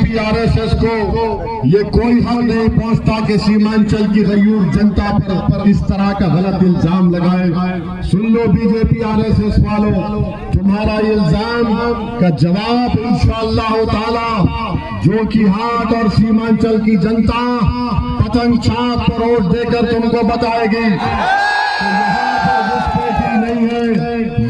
BJP RSS को ये कोई हल नहीं पहुंचता कि सीमांचल की गयूर जनता पर इस तरह का गलत इल्जाम लगाए। सुन लो बीजेपी आरएसएस वालों, तुम्हारा इल्जाम का जवाब इंशाअल्लाह ताला जो कि हाट और सीमांचल की जनता पतंग छाप पर वोट देकर तुमको बताएगी। नहीं है,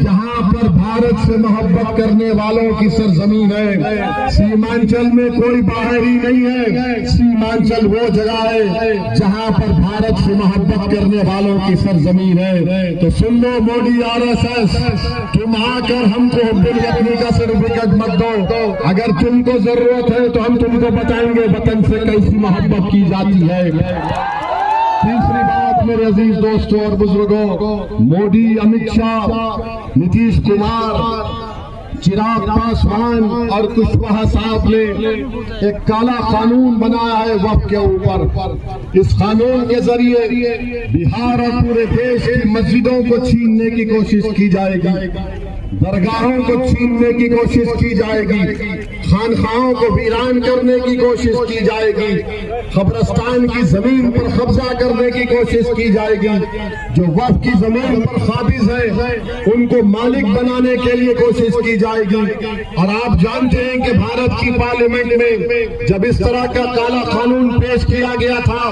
यहाँ पर भारत से मोहब्बत करने वालों की सरजमीन है। सीमांचल में कोई बाहरी नहीं है, सीमांचल वो जगह है जहाँ पर भारत से मोहब्बत करने वालों की सरजमीन है। तो सुन लो मोदी आरएसएस, तुम आकर हमको हुब्बुल का सर्टिफिकेट मत दो। अगर तुमको जरूरत है तो हम तुमको बताएंगे वतन से कैसी मोहब्बत की जाती है। तीसरी बात मेरे अजीज दोस्तों और बुजुर्गों, मोदी, अमित शाह, नीतीश कुमार, चिराग पासवान और कुशवाहा साहब ने एक काला कानून बनाया है वक्फ के ऊपर। इस कानून के जरिए बिहार और पूरे देश की मस्जिदों को छीनने की कोशिश की जाएगी, दरगाहों को छीनने की कोशिश की जाएगी, खानखाहों को वीरान करने की कोशिश की जाएगी, कब्रिस्तान की जमीन पर कब्जा करने की कोशिश की जाएगी। जो वक्फ की जमीन पर काबिज है उनको मालिक बनाने के लिए कोशिश की जाएगी। और आप जानते हैं कि भारत की पार्लियामेंट में जब इस तरह का काला कानून पेश किया गया था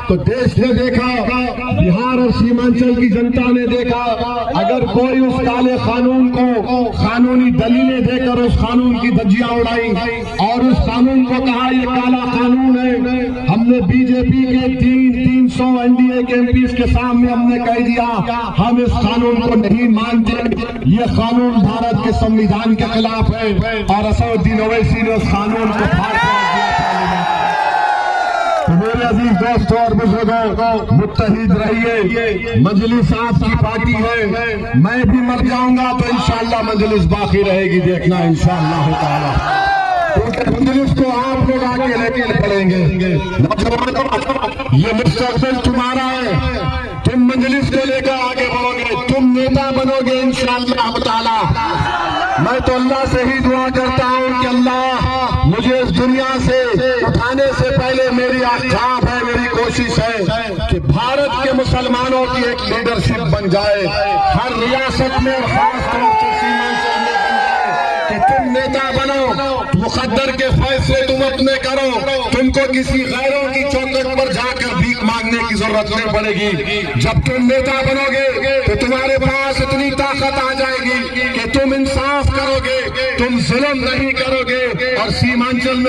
तो देश ने देखा, बिहार और सीमांचल की जनता ने देखा, अगर कोई उस काले कानून को कानूनी दलीलें देकर उस कानून की धज्जियां उड़ाई और उस कानून को कहा ये काला कानून है। हमने बीजेपी के 300 एनडीए के एमपीज के सामने हमने कह दिया हम इस कानून को नहीं मानते, ये कानून भारत के संविधान के खिलाफ है। और असदुद्दीन ओवैसी ने उस कानून को फाड़ दिया। तो मेरे अजीज दोस्तों और बुजुर्गों, मुत्तहिद रहिए। मजलिस आपकी पार्टी है, मैं भी मर जाऊंगा तो इंशाअल्लाह मजलिस बाकी रहेगी, देखना इंशाअल्लाह ताला। मजलिस को आप लोग आगे लेके पड़ेंगे। ये मुस्तकबिल तुम्हारा है, तुम मजलिस को लेकर आगे बढ़ोगे, तुम नेता बनोगे इंशाअल्लाह ताला। मैं तो अल्लाह से ही दुआ करता हूँ कि अल्लाह मुझे इस दुनिया से उठाने से पहले मेरी आख्याब है, मेरी कोशिश है कि भारत के मुसलमानों की एक लीडरशिप बन जाए हर रियासत में और खास तौर से सीमांचल में बन जाए कि तुम नेता बनो, मुकद्दर के फैसले तुम अपने करो, तुमको किसी गैरों की चौखट पर जाकर भीख मांगने की जरूरत नहीं पड़ेगी। जब तुम नेता बनोगे तो तुम्हारे पास इतनी ताकत आ जाएगी कि तुम इंसाफ करोगे, तुम जुल्म नहीं करोगे और सीमांचल में